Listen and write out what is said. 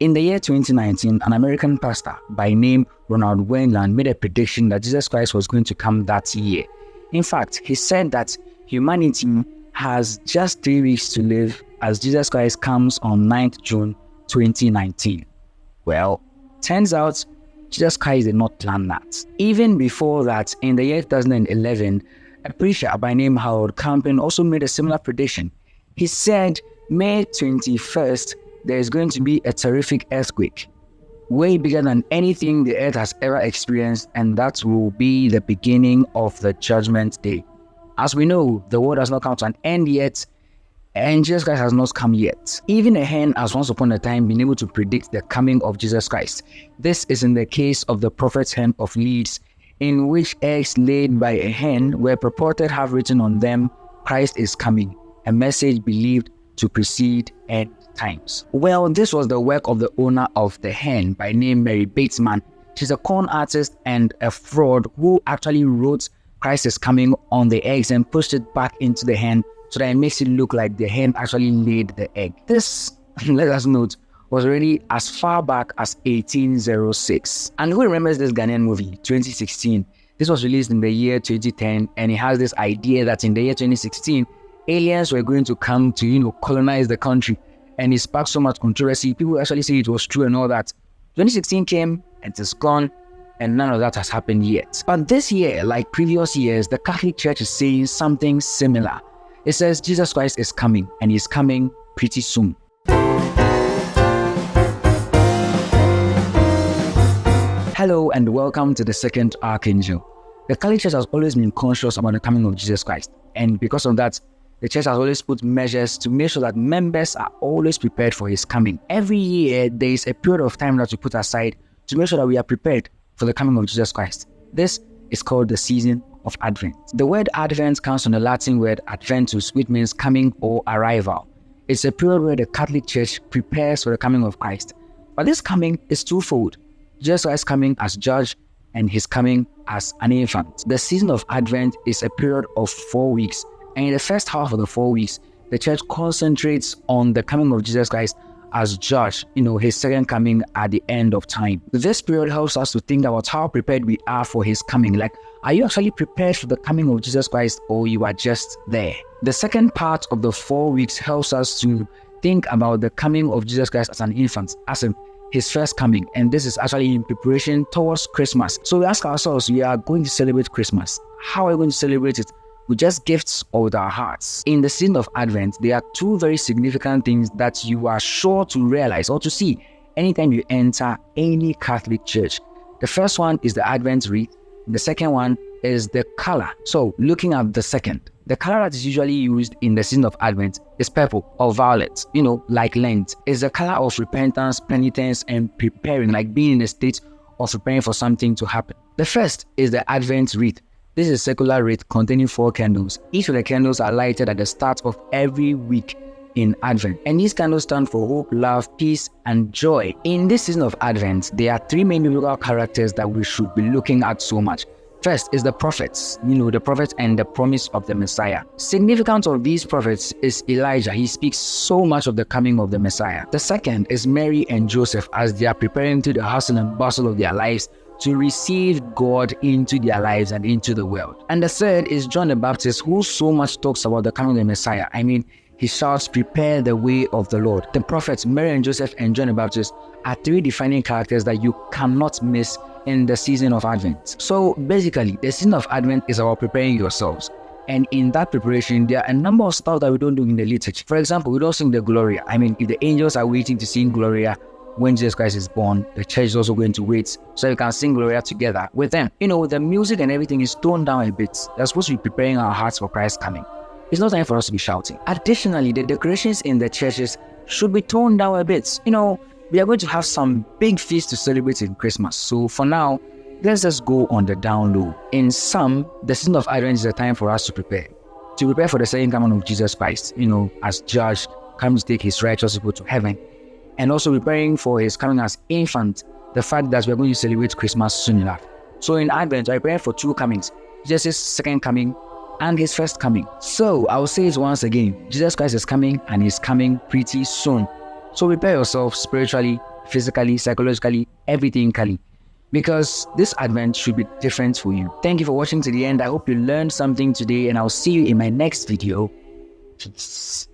In the year 2019, an American pastor by name Ronald Wayland made a prediction that Jesus Christ was going to come that year. In fact, he said that humanity has just 3 weeks to live as Jesus Christ comes on 9th June 2019. Well, turns out Jesus Christ did not plan that. Even before that, in the year 2011, a preacher by name Harold Camping also made a similar prediction. He said, May 21st, there is going to be a terrific earthquake, way bigger than anything the earth has ever experienced, and that will be the beginning of the judgment day. As we know, the world has not come to an end yet, and Jesus Christ has not come yet. Even a hen has once upon a time been able to predict the coming of Jesus Christ. This is in the case of the prophet's hen of Leeds, in which eggs laid by a hen were purported have written on them, Christ is coming, a message believed to precede end times. Well, this was the work of the owner of the hen by name Mary Batesman. She's a con artist and a fraud who actually wrote Christ is coming on the eggs and pushed it back into the hen so that it makes it look like the hen actually laid the egg. This, let us note, was already as far back as 1806. And who remembers this Ghanaian movie, 2016? This was released in the year 2010, and it has this idea that in the year 2016, aliens were going to come to, colonize the country, and it sparked so much controversy. People actually say it was true and all that. 2016 came, and it's gone, and none of that has happened yet. But this year, like previous years, the Catholic Church is saying something similar. It says Jesus Christ is coming, and he's coming pretty soon. Hello and welcome to the second Archangel. The Catholic Church has always been conscious about the coming of Jesus Christ, and because of that, the church has always put measures to make sure that members are always prepared for his coming. Every year, there is a period of time that we put aside to make sure that we are prepared for the coming of Jesus Christ. This is called the season of Advent. The word Advent comes from the Latin word adventus, which means coming or arrival. It's a period where the Catholic Church prepares for the coming of Christ. But this coming is twofold. Jesus Christ coming as judge and his coming as an infant. The season of Advent is a period of 4 weeks. And in the first half of the 4 weeks, the church concentrates on the coming of Jesus Christ as judge, his second coming at the end of time. This period helps us to think about how prepared we are for his coming. Like, are you actually prepared for the coming of Jesus Christ, or you are just there? The second part of the 4 weeks helps us to think about the coming of Jesus Christ as an infant, as in his first coming. And this is actually in preparation towards Christmas. So we ask ourselves, we are going to celebrate Christmas. How are we going to celebrate it? With just gifts or with our hearts? In the season of Advent, there are two very significant things that you are sure to realize or to see anytime you enter any Catholic church. The first one is the Advent wreath. The second one is the color. So looking at the second, the color that is usually used in the season of Advent is purple or violet, like Lent. It's the color of repentance, penitence, and preparing, like being in a state of preparing for something to happen. The first is the Advent wreath. This is a circular wreath containing 4 candles. Each of the candles are lighted at the start of every week in Advent. And these candles stand for hope, love, peace, and joy. In this season of Advent, there are 3 main biblical characters that we should be looking at so much. First is the prophets, the prophet and the promise of the Messiah. Significance of these prophets is Elijah. He speaks so much of the coming of the Messiah. The second is Mary and Joseph as they are preparing to the hustle and bustle of their lives to receive God into their lives and into the world. And the third is John the Baptist, who so much talks about the coming of the Messiah. He shouts, prepare the way of the Lord. The prophets, Mary and Joseph and John the Baptist, are 3 defining characters that you cannot miss in the season of Advent. So basically, the season of Advent is about preparing yourselves. And in that preparation, there are a number of stuff that we don't do in the liturgy. For example, we don't sing the Gloria. If the angels are waiting to sing Gloria when Jesus Christ is born, the church is also going to wait so you can sing Gloria together with them. The music and everything is toned down a bit. They're supposed to be preparing our hearts for Christ's coming. It's not time for us to be shouting. Additionally, the decorations in the churches should be toned down a bit. We are going to have some big feasts to celebrate in Christmas. So for now, let's just go on the down low. In sum, the season of Advent is a time for us to prepare. To prepare for the second coming of Jesus Christ, as judge, coming to take his righteous people to heaven. And also preparing for his coming as infant, the fact that we're going to celebrate Christmas soon enough. So in Advent, we're preparing for 2 comings, Jesus' second coming and his first coming. So I'll say it once again, Jesus Christ is coming and he's coming pretty soon. So prepare yourself spiritually, physically, psychologically, everything, Kali. Because this Advent should be different for you. Thank you for watching to the end. I hope you learned something today, and I'll see you in my next video. Peace.